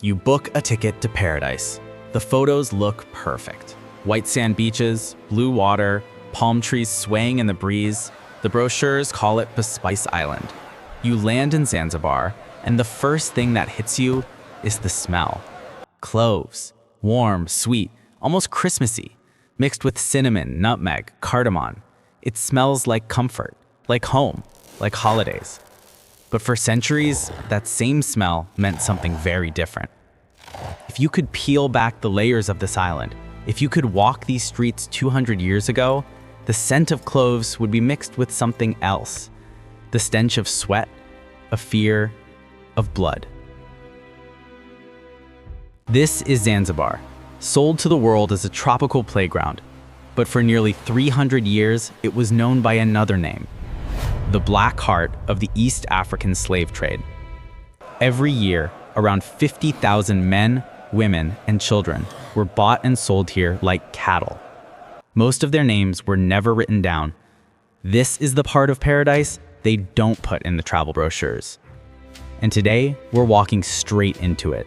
You book a ticket to paradise. The photos look perfect. White sand beaches, blue water, palm trees swaying in the breeze. The brochures call it the Spice Island. You land in Zanzibar, and the first thing that hits you is the smell. Cloves, warm, sweet, almost Christmassy, mixed with cinnamon, nutmeg, cardamom. It smells like comfort, like home, like holidays. But for centuries, that same smell meant something very different. If you could peel back the layers of this island, if you could walk these streets 200 years ago, the scent of cloves would be mixed with something else. The stench of sweat, of fear, of blood. This is Zanzibar, sold to the world as a tropical playground. But for nearly 300 years, it was known by another name, the Black Heart of the East African slave trade. Every year, around 50,000 men, women, and children were bought and sold here like cattle. Most of their names were never written down. This is the part of paradise they don't put in the travel brochures. And today, we're walking straight into it.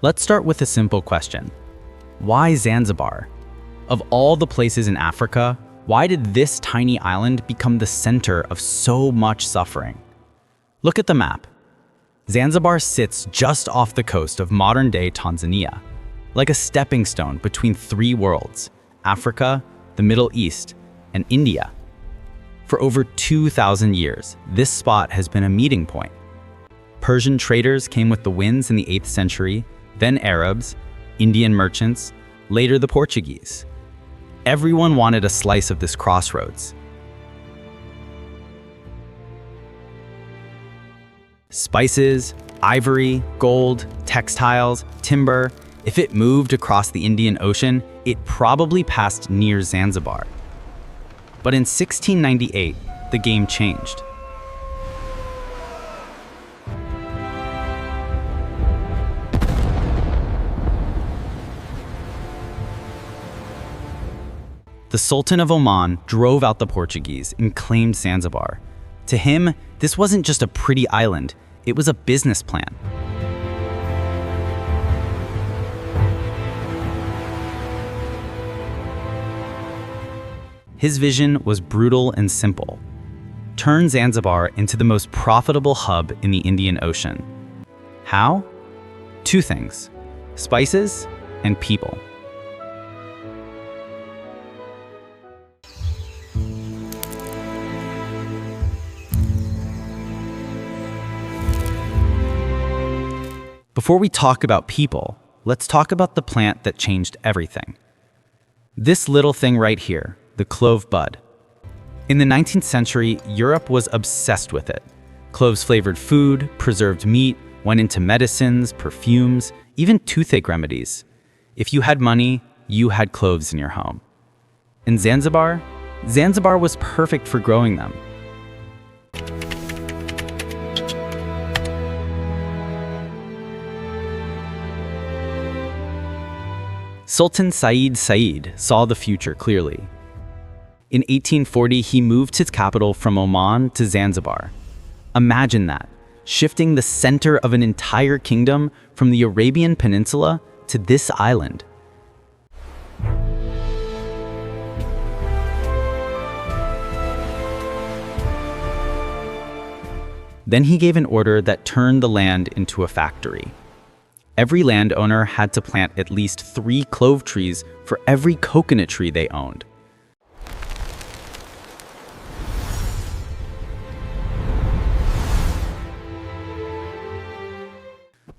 Let's start with a simple question. Why Zanzibar? Of all the places in Africa, why did this tiny island become the center of so much suffering? Look at the map. Zanzibar sits just off the coast of modern-day Tanzania, like a stepping stone between three worlds, Africa, the Middle East, and India. For over 2,000 years, this spot has been a meeting point. Persian traders came with the winds in the 8th century, then Arabs, Indian merchants, later the Portuguese. Everyone wanted a slice of this crossroads. Spices, ivory, gold, textiles, timber. If it moved across the Indian Ocean, it probably passed near Zanzibar. But in 1698, the game changed. The Sultan of Oman drove out the Portuguese and claimed Zanzibar. To him, this wasn't just a pretty island, it was a business plan. His vision was brutal and simple. Turn Zanzibar into the most profitable hub in the Indian Ocean. How? Two things: spices and people. Before we talk about people, let's talk about the plant that changed everything. This little thing right here, the clove bud. In the 19th century, Europe was obsessed with it. Cloves-flavored food, preserved meat, went into medicines, perfumes, even toothache remedies. If you had money, you had cloves in your home. In Zanzibar was perfect for growing them. Sultan Said saw the future clearly. In 1840, he moved his capital from Oman to Zanzibar. Imagine that, shifting the center of an entire kingdom from the Arabian Peninsula to this island. Then he gave an order that turned the land into a factory. Every landowner had to plant at least 3 clove trees for every coconut tree they owned.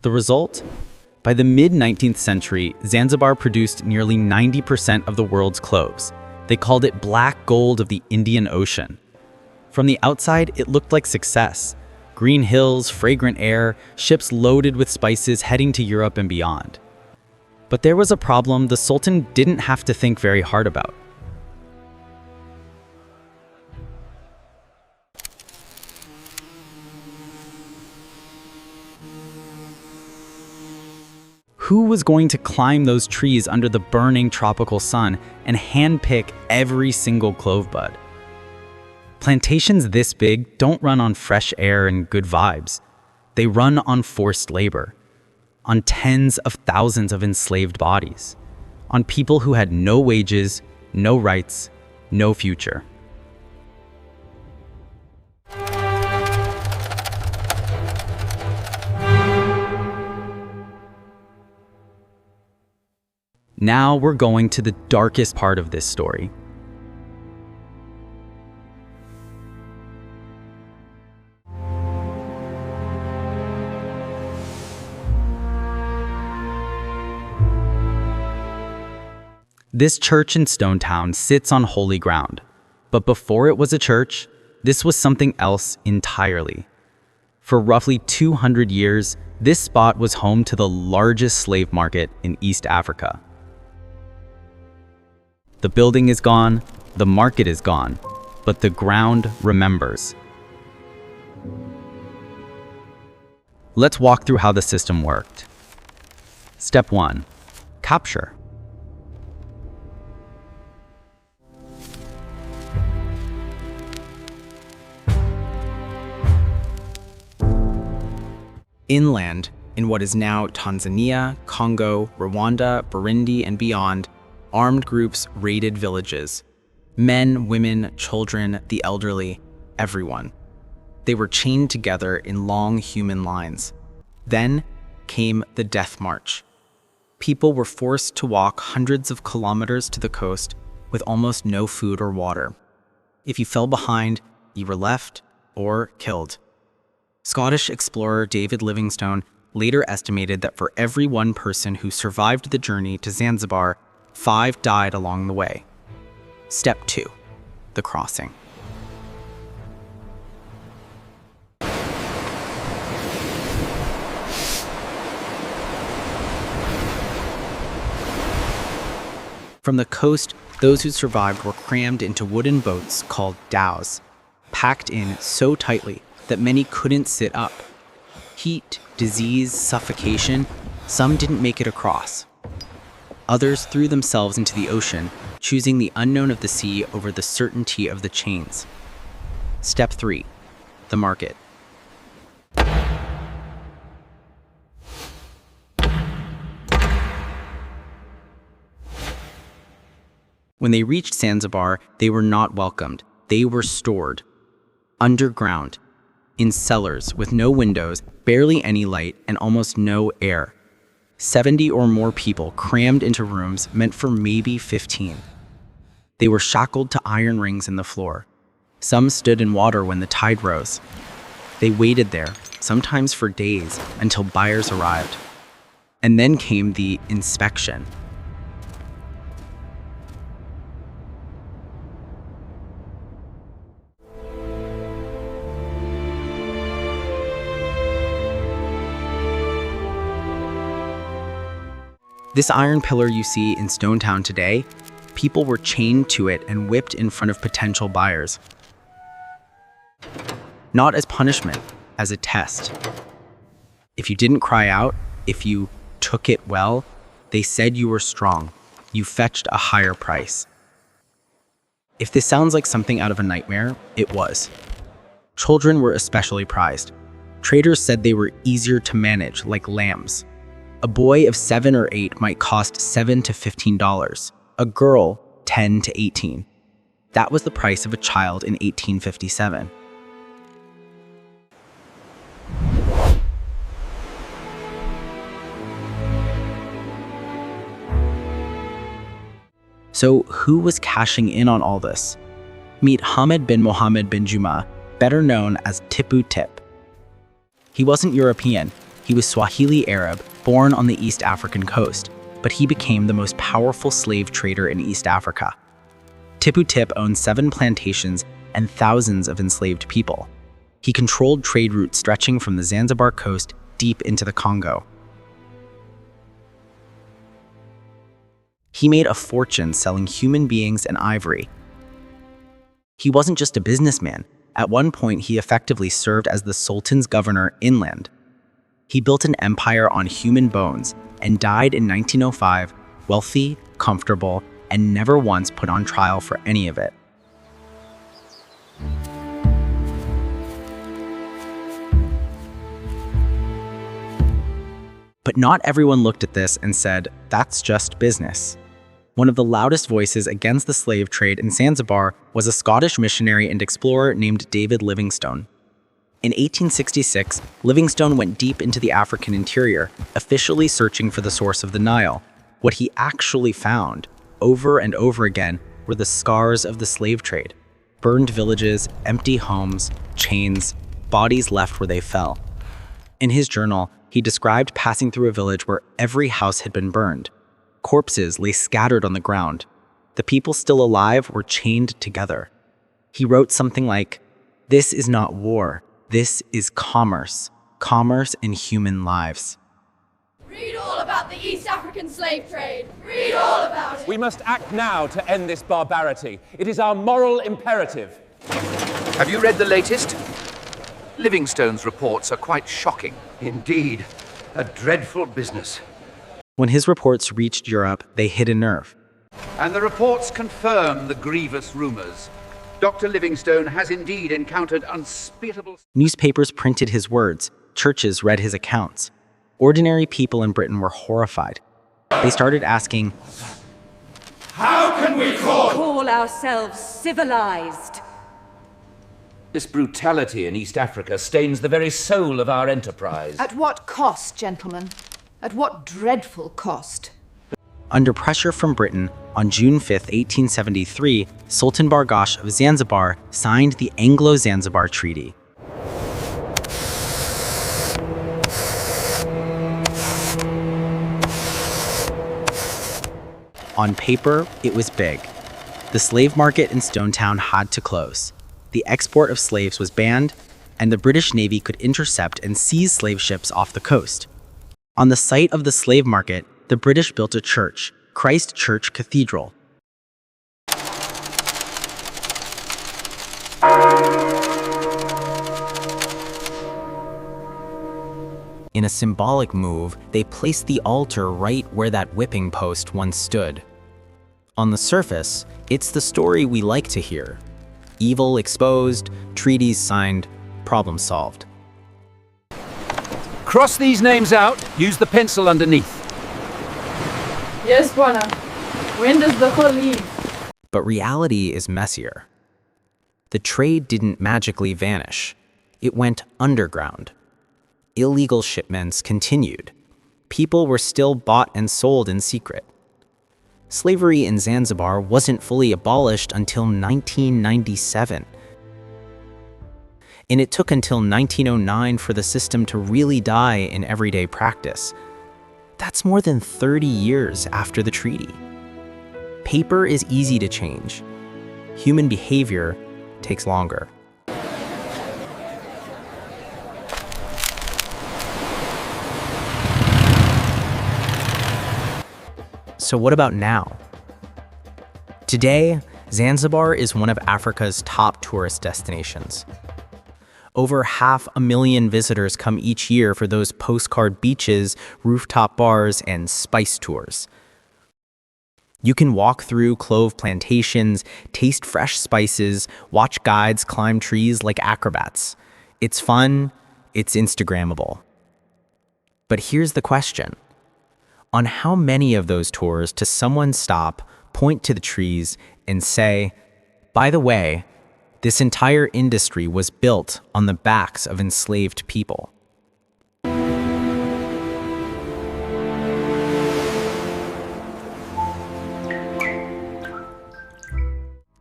The result? By the mid-19th century, Zanzibar produced nearly 90% of the world's cloves. They called it black gold of the Indian Ocean. From the outside, it looked like success. Green hills, fragrant air, ships loaded with spices heading to Europe and beyond. But there was a problem the Sultan didn't have to think very hard about. Who was going to climb those trees under the burning tropical sun and handpick every single clove bud? Plantations this big don't run on fresh air and good vibes. They run on forced labor, on tens of thousands of enslaved bodies, on people who had no wages, no rights, no future. Now we're going to the darkest part of this story. This church in Stone Town sits on holy ground, but before it was a church, this was something else entirely. For roughly 200 years, this spot was home to the largest slave market in East Africa. The building is gone, the market is gone, but the ground remembers. Let's walk through how the system worked. Step 1. Capture. Inland, in what is now Tanzania, Congo, Rwanda, Burundi, and beyond, armed groups raided villages. Men, women, children, the elderly, everyone. They were chained together in long human lines. Then came the death march. People were forced to walk hundreds of kilometers to the coast with almost no food or water. If you fell behind, you were left or killed. Scottish explorer David Livingstone later estimated that for every one person who survived the journey to Zanzibar, 5 died along the way. Step 2. The crossing. From the coast, those who survived were crammed into wooden boats called dhows, packed in so tightly that many couldn't sit up. Heat, disease, suffocation, some didn't make it across. Others threw themselves into the ocean, choosing the unknown of the sea over the certainty of the chains. Step 3. The market. When they reached Zanzibar, they were not welcomed. They were stored underground, in cellars with no windows, barely any light, and almost no air. 70 or more people crammed into rooms meant for maybe 15. They were shackled to iron rings in the floor. Some stood in water when the tide rose. They waited there, sometimes for days, until buyers arrived. And then came the inspection. This iron pillar you see in Stone Town today, people were chained to it and whipped in front of potential buyers. Not as punishment, as a test. If you didn't cry out, if you took it well, they said you were strong. You fetched a higher price. If this sounds like something out of a nightmare, it was. Children were especially prized. Traders said they were easier to manage, like lambs. A boy of 7 or 8 might cost $7 to $15. A girl, 10 to 18. That was the price of a child in 1857. So who was cashing in on all this? Meet Hamid bin Mohammed bin Juma, better known as Tipu Tip. He wasn't European. He was Swahili Arab, born on the East African coast, but he became the most powerful slave trader in East Africa. Tipu Tip owned 7 plantations and thousands of enslaved people. He controlled trade routes stretching from the Zanzibar coast deep into the Congo. He made a fortune selling human beings and ivory. He wasn't just a businessman. At one point, he effectively served as the Sultan's governor inland. He built an empire on human bones and died in 1905, wealthy, comfortable, and never once put on trial for any of it. But not everyone looked at this and said, "That's just business." One of the loudest voices against the slave trade in Zanzibar was a Scottish missionary and explorer named David Livingstone. In 1866, Livingstone went deep into the African interior, officially searching for the source of the Nile. What he actually found, over and over again, were the scars of the slave trade: burned villages, empty homes, chains, bodies left where they fell. In his journal, he described passing through a village where every house had been burned. Corpses lay scattered on the ground. The people still alive were chained together. He wrote something like, "This is not war. This is commerce. Commerce in human lives." Read all about the East African slave trade. Read all about it. We must act now to end this barbarity. It is our moral imperative. Have you read the latest? Livingstone's reports are quite shocking. Indeed, a dreadful business. When his reports reached Europe, they hit a nerve. And the reports confirm the grievous rumors. Dr. Livingstone has indeed encountered unspeakable... Newspapers printed his words. Churches read his accounts. Ordinary people in Britain were horrified. They started asking, How can we call ourselves civilized? This brutality in East Africa stains the very soul of our enterprise. At what cost, gentlemen? At what dreadful cost? Under pressure from Britain, on June 5, 1873, Sultan Bargash of Zanzibar signed the Anglo-Zanzibar Treaty. On paper, it was big. The slave market in Stonetown had to close. The export of slaves was banned, and the British Navy could intercept and seize slave ships off the coast. On the site of the slave market, the British built a church, Christ Church Cathedral. In a symbolic move, they placed the altar right where that whipping post once stood. On the surface, it's the story we like to hear. Evil exposed, treaties signed, problem solved. Cross these names out, use the pencil underneath. Yes, Bwana. When does the whole leave? But reality is messier. The trade didn't magically vanish. It went underground. Illegal shipments continued. People were still bought and sold in secret. Slavery in Zanzibar wasn't fully abolished until 1997. And it took until 1909 for the system to really die in everyday practice. That's more than 30 years after the treaty. Paper is easy to change. Human behavior takes longer. So what about now? Today, Zanzibar is one of Africa's top tourist destinations. Over 500,000 visitors come each year for those postcard beaches, rooftop bars, and spice tours. You can walk through clove plantations, taste fresh spices, watch guides climb trees like acrobats. It's fun, it's Instagrammable. But here's the question. On how many of those tours does someone stop, point to the trees, and say, by the way, this entire industry was built on the backs of enslaved people?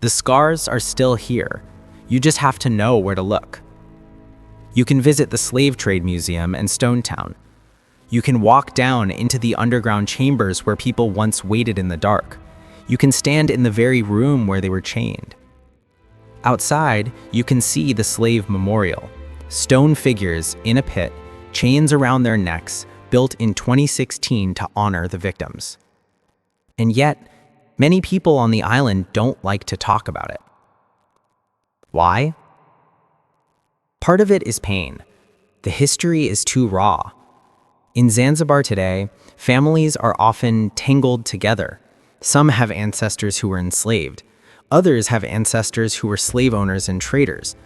The scars are still here. You just have to know where to look. You can visit the Slave Trade Museum in Stonetown. You can walk down into the underground chambers where people once waited in the dark. You can stand in the very room where they were chained. Outside, you can see the slave memorial, stone figures in a pit, chains around their necks, built in 2016 to honor the victims. And yet, many people on the island don't like to talk about it. Why? Part of it is pain. The history is too raw. In Zanzibar today, families are often tangled together. Some have ancestors who were enslaved. Others have ancestors who were slave owners and traders.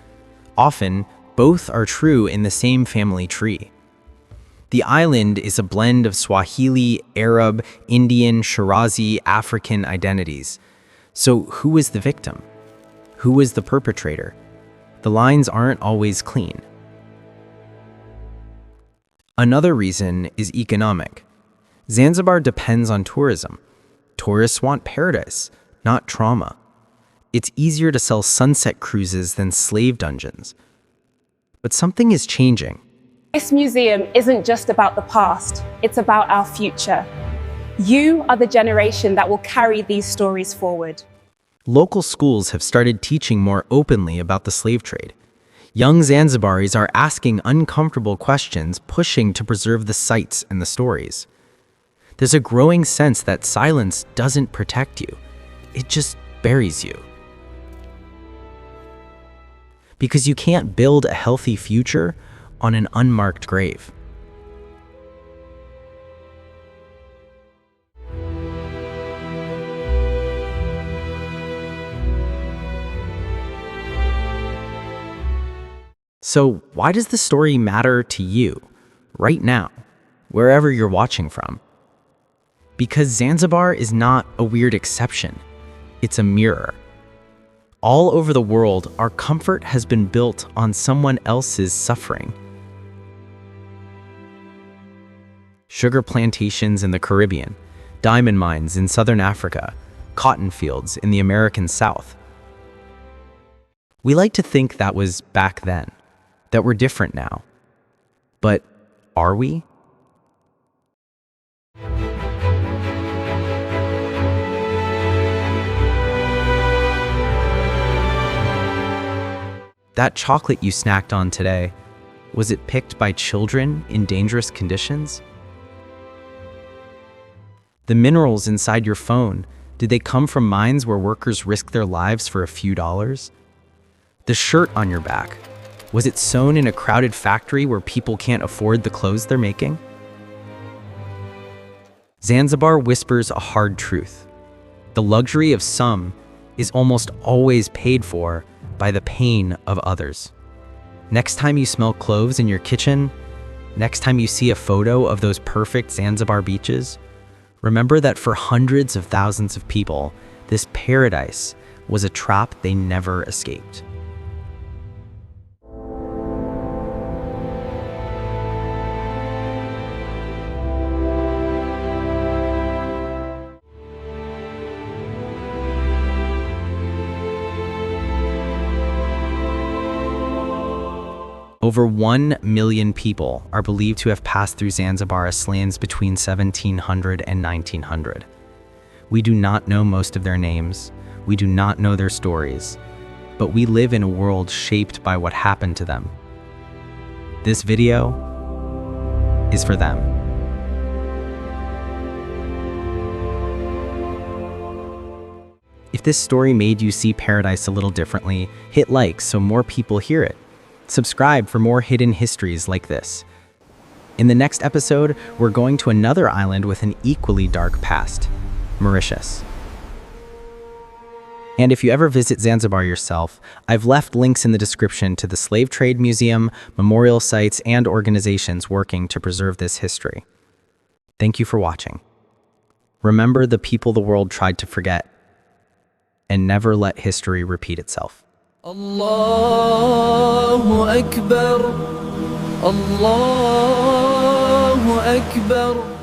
Often, both are true in the same family tree. The island is a blend of Swahili, Arab, Indian, Shirazi, African identities. So who is the victim? Who is the perpetrator? The lines aren't always clean. Another reason is economic. Zanzibar depends on tourism. Tourists want paradise, not trauma. It's easier to sell sunset cruises than slave dungeons. But something is changing. This museum isn't just about the past, it's about our future. You are the generation that will carry these stories forward. Local schools have started teaching more openly about the slave trade. Young Zanzibaris are asking uncomfortable questions, pushing to preserve the sites and the stories. There's a growing sense that silence doesn't protect you, it just buries you. Because you can't build a healthy future on an unmarked grave. So why does the story matter to you, right now, wherever you're watching from? Because Zanzibar is not a weird exception, it's a mirror. All over the world, our comfort has been built on someone else's suffering. Sugar plantations in the Caribbean, diamond mines in southern Africa, cotton fields in the American South. We like to think that was back then, that we're different now. But are we? That chocolate you snacked on today, was it picked by children in dangerous conditions? The minerals inside your phone, did they come from mines where workers risked their lives for a few dollars? The shirt on your back, was it sewn in a crowded factory where people can't afford the clothes they're making? Zanzibar whispers a hard truth. The luxury of some is almost always paid for by the pain of others. Next time you smell cloves in your kitchen, next time you see a photo of those perfect Zanzibar beaches, remember that for hundreds of thousands of people, this paradise was a trap they never escaped. Over 1 million people are believed to have passed through Zanzibar as slaves between 1700 and 1900. We do not know most of their names, we do not know their stories, but we live in a world shaped by what happened to them. This video is for them. If this story made you see paradise a little differently, hit like so more people hear it. Subscribe for more hidden histories like this. In the next episode, we're going to another island with an equally dark past, Mauritius. And if you ever visit Zanzibar yourself, I've left links in the description to the Slave Trade Museum, memorial sites, and organizations working to preserve this history. Thank you for watching. Remember the people the world tried to forget, and never let history repeat itself. الله أكبر الله أكبر